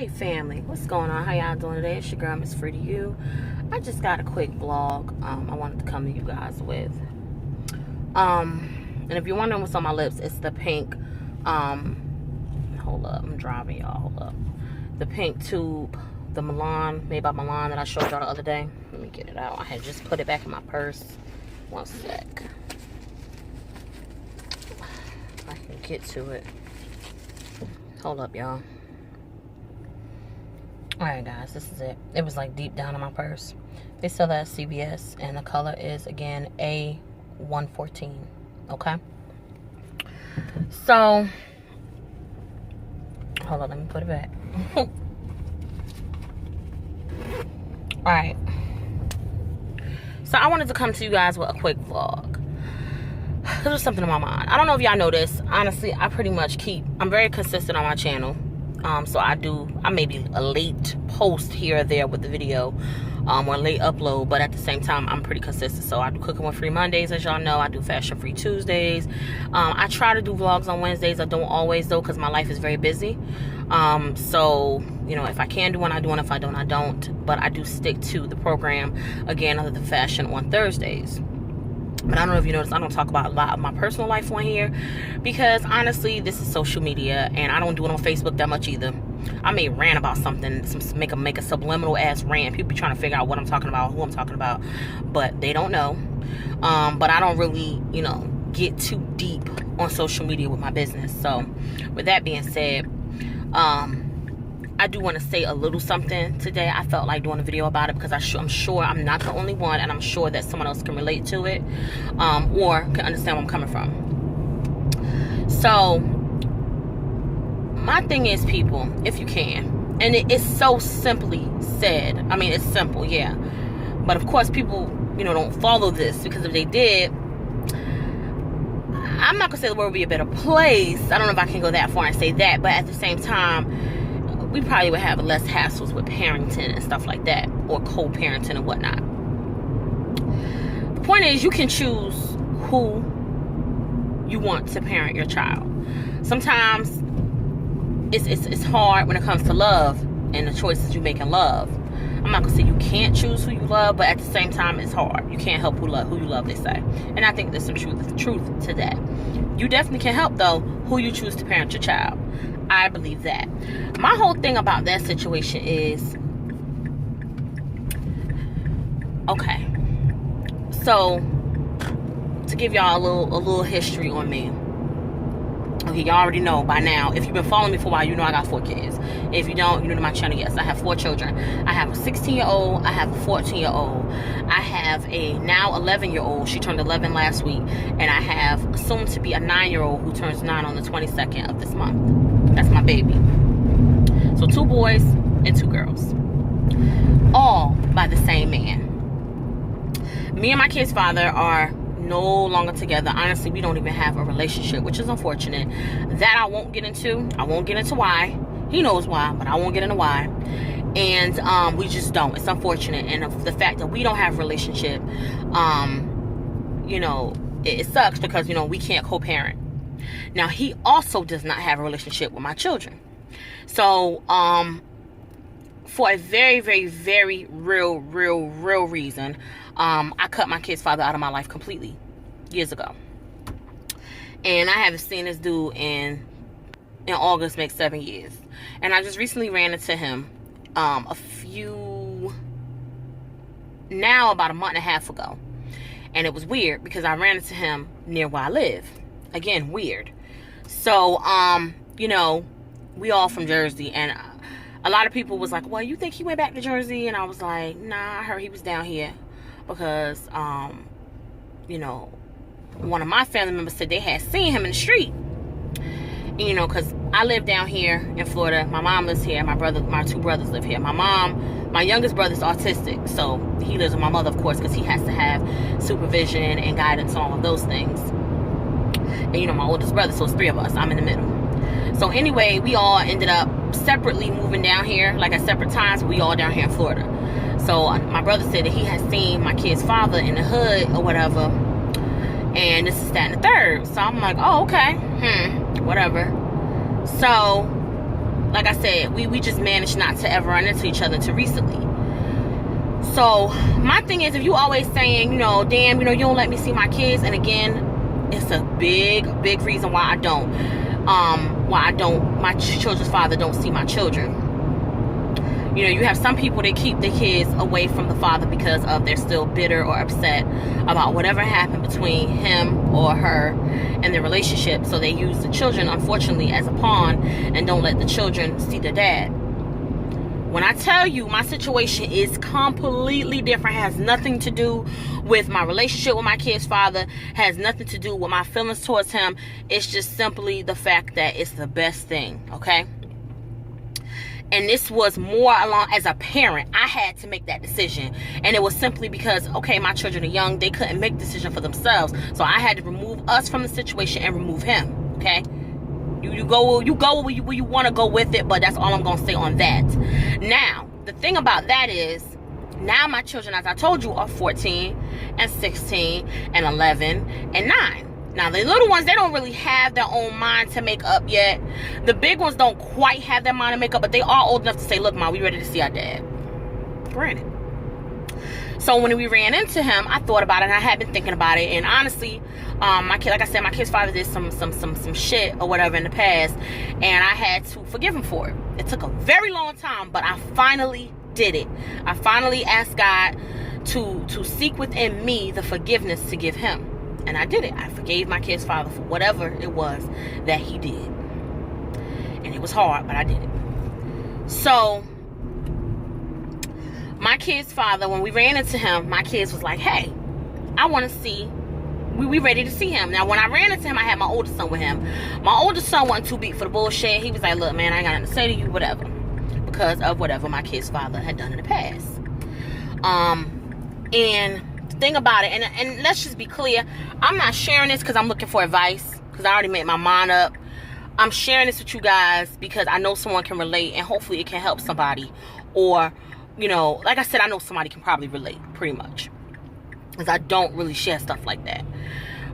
Hey family, what's going on? How y'all doing today? It's your girl, Miss Free to You. I just got a quick vlog I wanted to come to you guys with. And if you're wondering what's on my lips, it's the pink, hold up, I'm driving y'all, hold up. The pink tube, the Milan, made by Milan that I showed y'all the other day. Let me get it out. I had just put it back in my purse. One sec. If I can get to it. Hold up, y'all. Alright guys, this is it. It was like deep down in my purse. They sell that at CVS and the color is again A114. Okay? So hold on, let me put it back. Alright. So I wanted to come to you guys with a quick vlog. There was something in my mind. I don't know if y'all know this. Honestly, I'm very consistent on my channel. So I may be a late post here or there with the video, or late upload, but at the same time, I'm pretty consistent. So I do Cooking with Free Mondays, as y'all know. I do Fashion Free Tuesdays. I try to do vlogs on Wednesdays. I don't always, though, because my life is very busy. So, you know, if I can do one, I do one. If I don't, I don't. But I do stick to the program, again, under the fashion on Thursdays. But I don't know if you noticed, I don't talk about a lot of my personal life on here because honestly, this is social media and I don't do it on Facebook that much either. I may rant about something, make a subliminal ass rant. People be trying to figure out what I'm talking about, who I'm talking about, but they don't know. But I don't really, you know, get too deep on social media with my business. So with that being said, I do want to say a little something today. I felt like doing a video about it because I'm sure I'm not the only one, and I'm sure that someone else can relate to it, or can understand where I'm coming from. So my thing is, people, if you can, and it's so simply said. I mean, it's simple, yeah, but of course people, you know, don't follow this, because if they did, I'm not gonna say the world would be a better place. I don't know if I can go that far and say that, but at the same time, we probably would have less hassles with parenting and stuff like that, or co-parenting and whatnot. The point is, you can choose who you want to parent your child. Sometimes it's hard when it comes to love and the choices you make in love. I'm not gonna say you can't choose who you love, but at the same time, it's hard. You can't help who you love, they say. And I think there's some truth to that. You definitely can help, though, who you choose to parent your child. I believe that. My whole thing about that situation is, okay, so to give y'all a little history on me. Okay, y'all already know by now. If you've been following me for a while, you know I got 4 kids. If you don't, you're new to my channel. Yes, I have 4 children. I have a 16-year-old. I have a 14-year-old. I have a now 11-year-old. She turned 11 last week. And I have soon to be a 9-year-old who turns 9 on the 22nd of this month. That's my baby. So 2 boys and 2 girls. All by the same man. Me and my kid's father are no longer together. Honestly, we don't even have a relationship, which is unfortunate. That I won't get into. I won't get into why. He knows why, but I won't get into why. And we just don't. It's unfortunate. And the fact that we don't have a relationship, you know, it sucks because, you know, we can't co-parent. Now, he also does not have a relationship with my children. So, for a very, very, very real reason, I cut my kid's father out of my life completely years ago. And I haven't seen this dude in August makes 7 years. And I just recently ran into him about a month and a half ago. And it was weird because I ran into him near where I live. Again, weird. So, you know, we all from Jersey, and a lot of people was like, well, you think he went back to Jersey? And I was like, nah, I heard he was down here because, you know, one of my family members said they had seen him in the street. And, you know, because I live down here in Florida. My mom lives here. My 2 brothers live here. My youngest brother's autistic, so he lives with my mother, of course, because he has to have supervision and guidance on all of those things. And, you know, my oldest brother, so it's 3 of us. I'm in the middle. So anyway, we all ended up separately moving down here, like at separate times. We all down here in Florida. So my brother said that he had seen my kid's father in the hood or whatever, and this is that and the third. So I'm like, oh, okay, whatever. So like I said, we just managed not to ever run into each other until recently. So my thing is, if you always saying, you know, damn, you know, you don't let me see my kids, and again, it's a big reason why I don't, my children's father don't see my children. You know, you have some people that keep their kids away from the father because of they're still bitter or upset about whatever happened between him or her and their relationship. So they use the children, unfortunately, as a pawn and don't let the children see their dad. When I tell you my situation is completely different, has nothing to do with my relationship with my kid's father, has nothing to do with my feelings towards him. It's just simply the fact that it's the best thing, okay? And this was more along, as a parent, I had to make that decision. And it was simply because, okay, my children are young. They couldn't make the decision for themselves. So I had to remove us from the situation and remove him, okay? You go where you want to go with it, but that's all I'm going to say on that. Now, the thing about that is, now my children, as I told you, are 14 and 16 and 11 and 9. Now, the little ones, they don't really have their own mind to make up yet. The big ones don't quite have their mind to make up, but they are old enough to say, look, Ma, we ready to see our dad. Granted. So when we ran into him, I thought about it, and I had been thinking about it. And honestly, my kid, like I said, my kid's father did some shit or whatever in the past, and I had to forgive him for it. It took a very long time, but I finally did it. I finally asked God to seek within me the forgiveness to give him. And I did it. I forgave my kid's father for whatever it was that he did. And it was hard, but I did it. So, my kid's father, when we ran into him, my kids was like, hey, I want to see, we ready to see him. Now, when I ran into him, I had my oldest son with him. My oldest son wasn't too big for the bullshit. He was like, look, man, I ain't got nothing to say to you, whatever. Because of whatever my kid's father had done in the past. And thing about it, and let's just be clear, I'm not sharing this because I'm looking for advice, because I already made my mind up. I'm sharing this with you guys because I know someone can relate, and hopefully it can help somebody. Or, you know, like I said, I know somebody can probably relate, pretty much, because I don't really share stuff like that.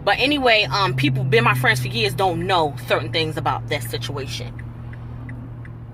But anyway, people been my friends for years don't know certain things about that situation,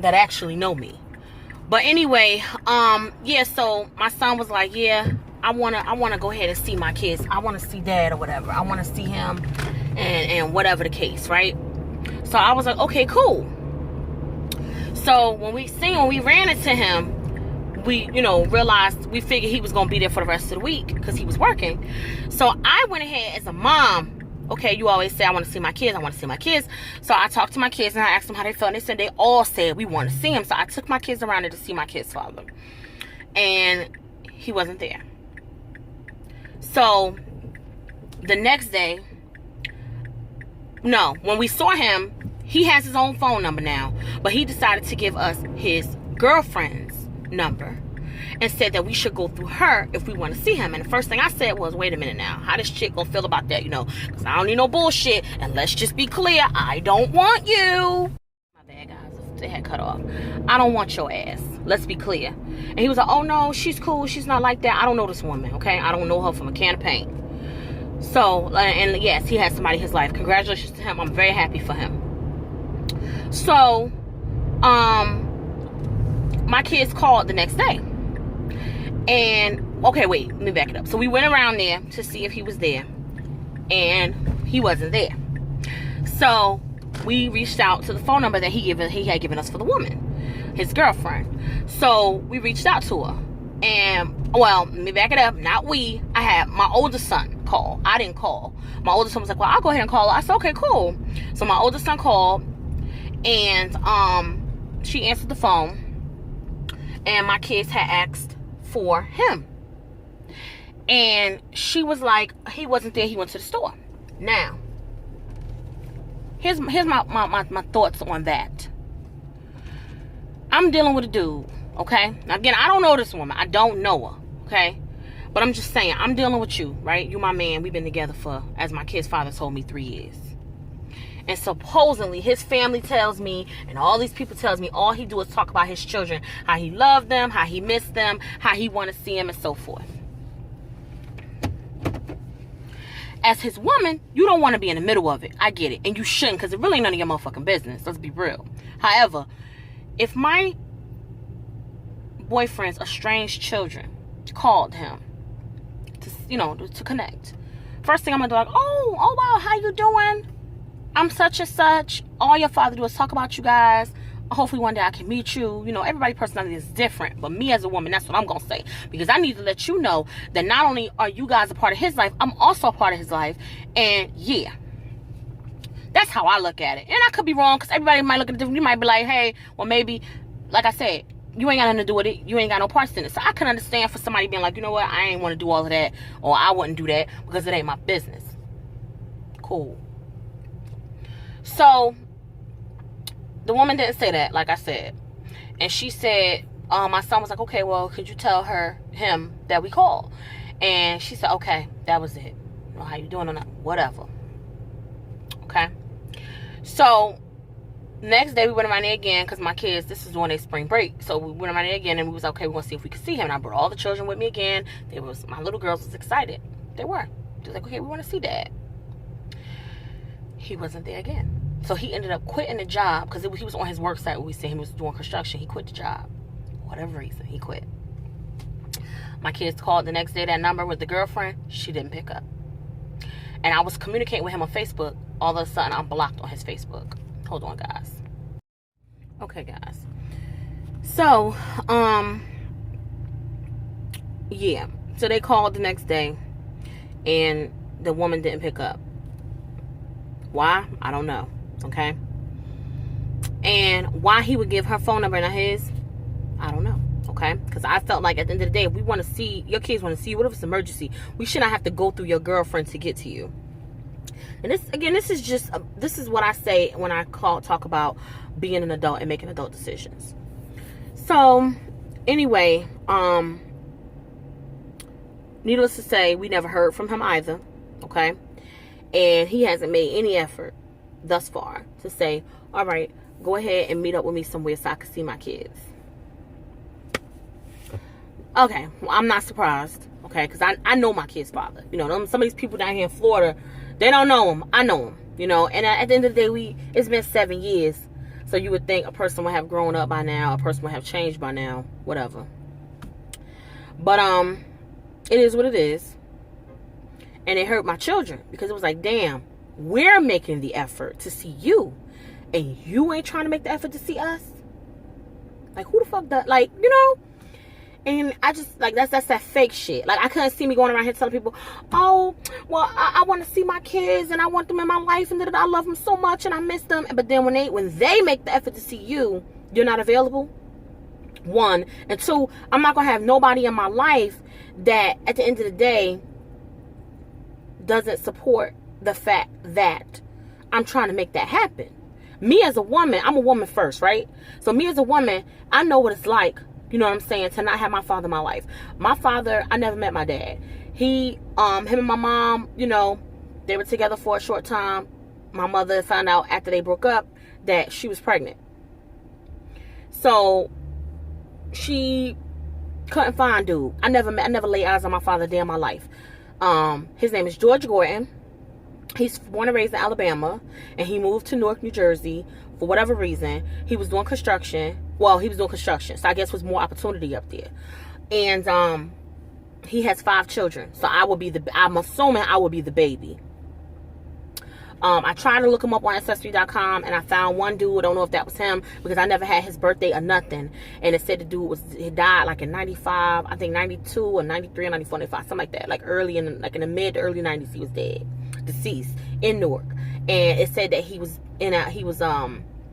that actually know me. But anyway, yeah, so my son was like, yeah, I wanna go ahead and see my kids. I wanna see dad or whatever. I wanna see him and whatever the case, right? So I was like, okay, cool. So when we ran into him, we, you know, realized, we figured he was gonna be there for the rest of the week because he was working. So I went ahead as a mom. Okay, you always say, I want to see my kids. I want to see my kids. So I talked to my kids and I asked them how they felt. And they said they all said we want to see him. So I took my kids around there to see my kid's father. And he wasn't there. So the next day, no, when we saw him, he has his own phone number now. But he decided to give us his girlfriend's number and said that we should go through her if we want to see him. And the first thing I said was, wait a minute now, how this chick gonna feel about that, you know, because I don't need no bullshit. And let's just be clear, I don't want you. My bad, guys, they had cut off. I don't want your ass. Let's be clear. And he was like, oh no, she's cool, she's not like that. I don't know this woman, okay? I don't know her from a can of paint. So, and yes, he has somebody in his life. Congratulations to him. I'm very happy for him. So, my kids called the next day. And, okay, wait, let me back it up. So we went around there to see if he was there. And he wasn't there. So we reached out to the phone number that he had given us for the woman, his girlfriend. So we reached out to her. And, well, let me back it up. Not we. I had my oldest son call. I didn't call. My oldest son was like, well, I'll go ahead and call her. I said, okay, cool. So my oldest son called. And she answered the phone. And my kids had asked for him. And she was like, he wasn't there, he went to the store. Now, here's my thoughts on that. I'm dealing with a dude, okay? Now, again, I don't know this woman. I don't know her, okay? But I'm just saying, I'm dealing with you, right? You my man. We've been together for, as my kid's father told me, 3 years. And supposedly his family tells me, and all these people tells me, all he do is talk about his children, how he loved them, how he missed them, how he want to see them, and so forth. As his woman, you don't want to be in the middle of it. I get it. And you shouldn't, because it really ain't none of your motherfucking business. Let's be real. However, if my boyfriend's estranged children called him to connect, first thing I'm gonna do, like, oh wow, how you doing? I'm such and such. All your father do is talk about you guys. Hopefully one day I can meet you. Everybody's personality is different, but me as a woman, that's what I'm gonna say, because I need to let you know that not only are you guys a part of his life, I'm also a part of his life. And yeah, that's how I look at it. And I could be wrong, because everybody might look at it different. You might be like, hey, well, maybe, like I said, you ain't got nothing to do with it. You ain't got no parts in it. So I can understand for somebody being like, you know what, I ain't want to do all of that, or I wouldn't do that because it ain't my business. Cool. So the woman didn't say that, like I said. And she said, my son was like, okay, well, could you tell him that we called? And she said, okay, that was it. Well, how you doing on that? Whatever. Okay. So next day we went around there again, because my kids, this is during their spring break. So we went around there again, and we was okay, we're going to see if we could see him. And I brought all the children with me again. My little girls was excited. They were. They was like, okay, we want to see Dad. He wasn't there again. So he ended up quitting the job, because he was on his work site when we said he was doing construction. He quit the job. For whatever reason, he quit. My kids called the next day. That number with the girlfriend, she didn't pick up. And I was communicating with him on Facebook. All of a sudden, I'm blocked on his Facebook. Hold on, guys. Okay, guys. So, yeah. So they called the next day, and the woman didn't pick up. Why? I don't know. Okay. And why he would give her phone number and not his, I don't know. Okay. Because I felt like at the end of the day, if we want to see, your kids want to see you, what if it's an emergency? We should not have to go through your girlfriend to get to you. And this, again, this is what I say when I talk about being an adult and making adult decisions. So, anyway, needless to say, we never heard from him either. Okay. And he hasn't made any effort thus far to say, all right, go ahead and meet up with me somewhere so I can see my kids. Okay, well, I'm not surprised, okay, because I know my kid's father. Some of these people down here in Florida, they don't know him. I know him, and at the end of the day, it's been 7 years. So you would think a person would have grown up by now, a person would have changed by now, whatever. But, it is what it is. And it hurt my children, because it was like, damn, we're making the effort to see you, and you ain't trying to make the effort to see us. Like, who the fuck does, like, And I just, like, that's that fake shit. Like, I couldn't see me going around here telling people, oh, well, I want to see my kids, and I want them in my life, and I love them so much, and I miss them. But then when they make the effort to see you, you're not available. 1. And 2, I'm not going to have nobody in my life that, at the end of the day, doesn't support the fact that I'm trying to make that happen. Me as a woman, I'm a woman first, right? So me as a woman, I know what it's like, you know what I'm saying, to not have my father in my life. My father, I never met my dad. Him and my mom, they were together for a short time. My mother found out after they broke up that she was pregnant. So she couldn't find dude. I never laid eyes on my father a day in my life. His name is George Gordon. He's born and raised in Alabama, and he moved to Newark, New Jersey for whatever reason. He was doing construction. Well, he was doing construction, so I guess was more opportunity up there. And he has 5 children, so I'm assuming I will be the baby. I tried to look him up on Ancestry.com, and I found one dude. I don't know if that was him, because I never had his birthday or nothing. And it said the dude he died like in 95, I think 92 or 93 or 94, 95, something like that. Like in the mid to early 90s, he was deceased in Newark. And it said that he was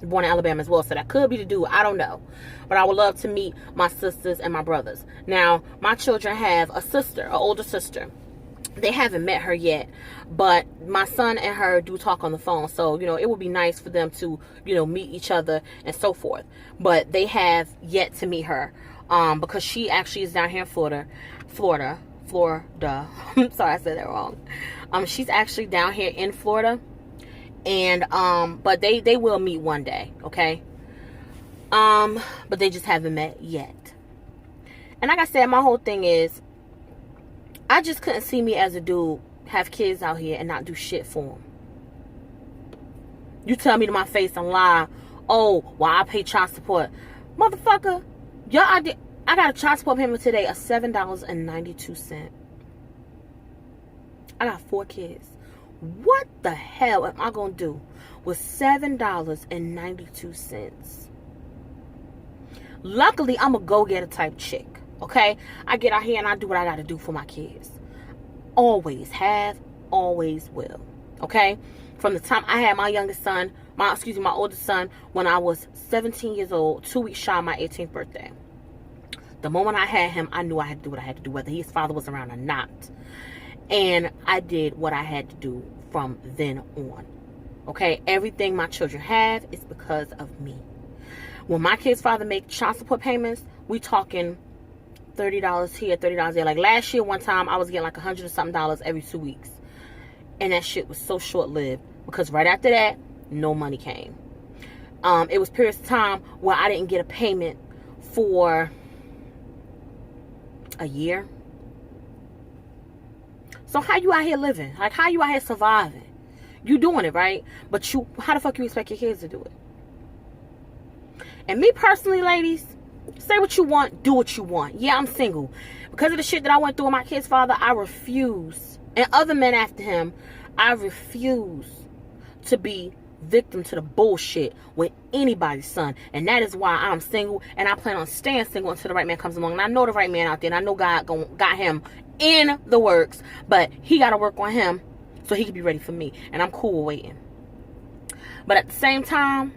born in Alabama as well. So that could be the dude. I don't know. But I would love to meet my sisters and my brothers. Now, my children have a sister, an older sister. They haven't met her yet, but my son and her do talk on the phone. So, it would be nice for them to, meet each other and so forth. But they have yet to meet her, because she actually is down here in Florida. I'm sorry, I said that wrong. She's actually down here in Florida, and, but they will meet one day. Okay. But they just haven't met yet. And like I said, my whole thing is, I just couldn't see me as a dude have kids out here and not do shit for them. You tell me to my face and lie, oh, well, I pay child support. Motherfucker, I got a child support payment today of $7.92. I got 4 kids. What the hell am I going to do with $7.92? Luckily, I'm a go-getter type chick, okay? I get out here and I do what I got to do for my kids. Always have, always will, okay? From the time I had my youngest son, my oldest son, when I was 17 years old, 2 weeks shy of my 18th birthday. The moment I had him, I knew I had to do what I had to do, whether his father was around or not. And I did what I had to do from then on. Okay? Everything my children have is because of me. When my kid's father make child support payments, we talking $30 here, $30 there. Like last year, one time, I was getting like $100 or something every 2 weeks. And that shit was so short-lived. Because right after that, no money came. It was periods of time where I didn't get a payment for a year. So how you out here living? Like, how you out here surviving? You doing it, right? But how the fuck you expect your kids to do it? And me personally, ladies, say what you want, do what you want. Yeah, I'm single. Because of the shit that I went through with my kid's father, I refuse. And other men after him, I refuse to be victim to the bullshit with anybody's son. And that is why I'm single, and I plan on staying single until the right man comes along. And I know the right man out there, and I know God got him in the works, but he got to work on him so he can be ready for me. And I'm cool with waiting. But at the same time,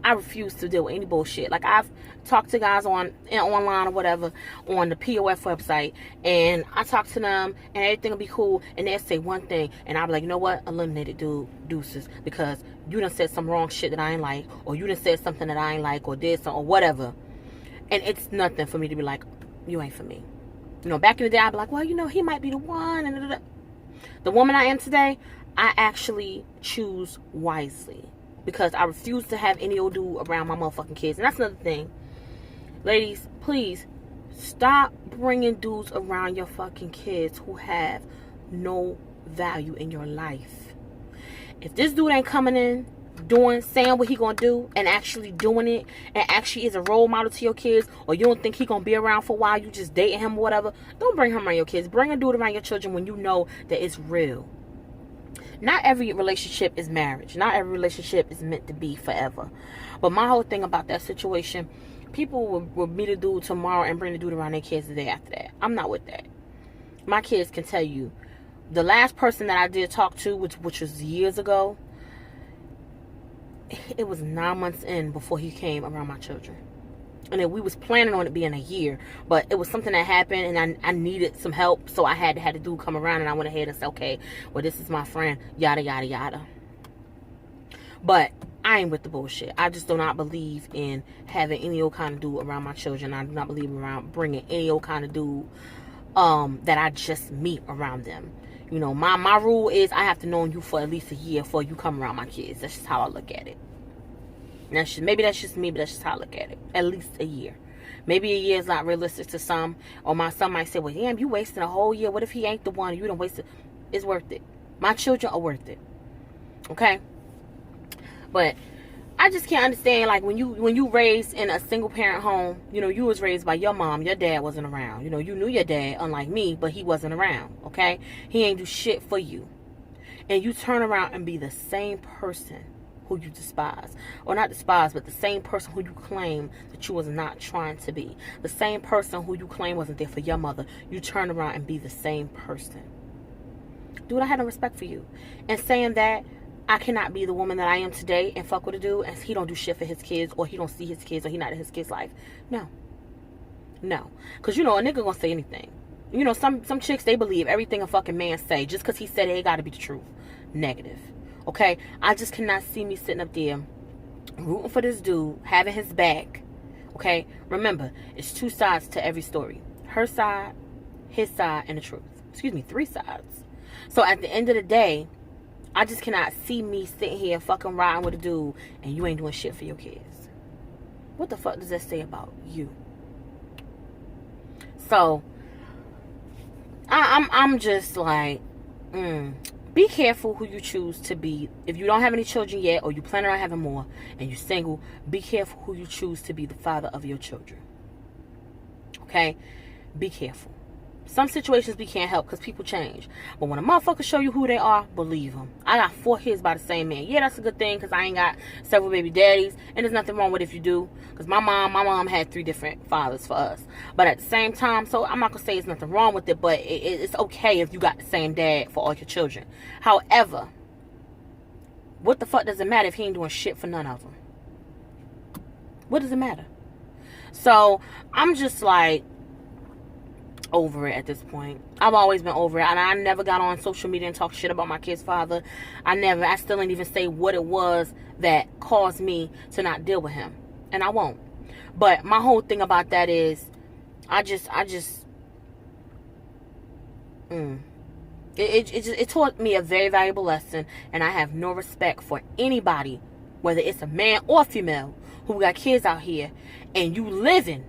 I refuse to deal with any bullshit. Like, I've talked to guys online or whatever on the POF website, and I talk to them and everything will be cool, and they'll say one thing and I'll be like, you know what, eliminate it, dude, deuces, because you done said some wrong shit that I ain't like, or you done said something that I ain't like, or did something or whatever, and it's nothing for me to be like, you ain't for me. You know, back in the day I'd be like, well, you know, he might be the one, and the woman I am today, I actually choose wisely. Because I refuse to have any old dude around my motherfucking kids. And that's another thing. Ladies, please stop bringing dudes around your fucking kids who have no value in your life. If this dude ain't coming in, saying what he gonna do, and actually doing it, and actually is a role model to your kids, or you don't think he gonna be around for a while, you just dating him or whatever, don't bring him around your kids. Bring a dude around your children when you know that it's real. Not every relationship is marriage. Not every relationship is meant to be forever. But my whole thing about that situation, people will meet a dude tomorrow and bring the dude around their kids the day after that. I'm not with that. My kids can tell you, the last person that I did talk to, which was years ago, it was 9 months in before he came around my children. And then we was planning on it being a year, but it was something that happened, and I needed some help, so I had the dude come around, and I went ahead and said, okay, well, this is my friend, yada, yada, yada. But I ain't with the bullshit. I just do not believe in having any old kind of dude around my children. I do not believe around bringing any old kind of dude that I just meet around them. You know, my rule is I have to know you for at least a year before you come around my kids. That's just how I look at it. Maybe that's just me, but that's just how I look at it. At least a year. Maybe a year is not realistic to some. Or my son might say, well, damn, you wasting a whole year. What if he ain't the one? You done wasted. It's worth it. My children are worth it. Okay? But I just can't understand, like, when you raised in a single parent home, you know, you was raised by your mom, your dad wasn't around. You know, you knew your dad, unlike me, but he wasn't around. Okay? He ain't do shit for you. And you turn around and be the same person who you despise, or not despise, but the same person who you claim that you was not trying to be, the same person who you claim wasn't there for your mother, you turn around and be the same person. Dude, I had no respect for you. And saying that I cannot be the woman that I am today and fuck with a dude and he don't do shit for his kids, or he don't see his kids, or he not in his kids' life. No, because you know a nigga gonna say anything. You know, some chicks, they believe everything a fucking man say just because he said it gotta be the truth. Negative. Okay, I just cannot see me sitting up there rooting for this dude, having his back. Okay, remember, it's 2 sides to every story. Her side, his side, and the truth. Excuse me, 3 sides. So at the end of the day, I just cannot see me sitting here fucking riding with a dude and you ain't doing shit for your kids. What the fuck does that say about you? So I'm just like, be careful who you choose to be. If you don't have any children yet, or you plan on having more, and you're single, be careful who you choose to be the father of your children. Okay? Be careful. Some situations we can't help because people change. But when a motherfucker show you who they are, believe them. I got 4 kids by the same man. Yeah, that's a good thing because I ain't got several baby daddies. And there's nothing wrong with it if you do. Because my mom had 3 different fathers for us. But at the same time, so I'm not going to say there's nothing wrong with it, but it's okay if you got the same dad for all your children. However, what the fuck does it matter if he ain't doing shit for none of them? What does it matter? So, I'm just like, over it at this point. I've always been over it, and I never got on social media and talk shit about my kid's father. I still didn't even say what it was that caused me to not deal with him, and I won't. But my whole thing about that is it taught me a very valuable lesson, and I have no respect for anybody, whether it's a man or female, who got kids out here and you living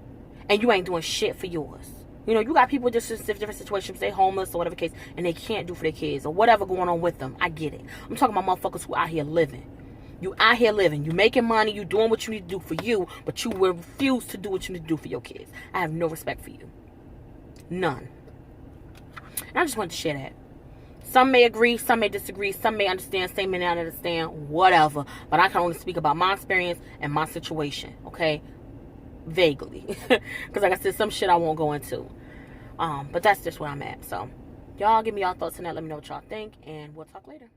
and you ain't doing shit for yours. You know, you got people just in different situations, they homeless or whatever case, and they can't do for their kids or whatever going on with them. I get it. I'm talking about motherfuckers who out here living. You out here living. You making money. You doing what you need to do for you, but you will refuse to do what you need to do for your kids. I have no respect for you. None. And I just wanted to share that. Some may agree, some may disagree, some may understand, some may not understand, whatever. But I can only speak about my experience and my situation, okay? Vaguely. Because like I said, some shit I won't go into. But that's just where I'm at. So, y'all give me y'all thoughts on that. Let me know what y'all think. And we'll talk later.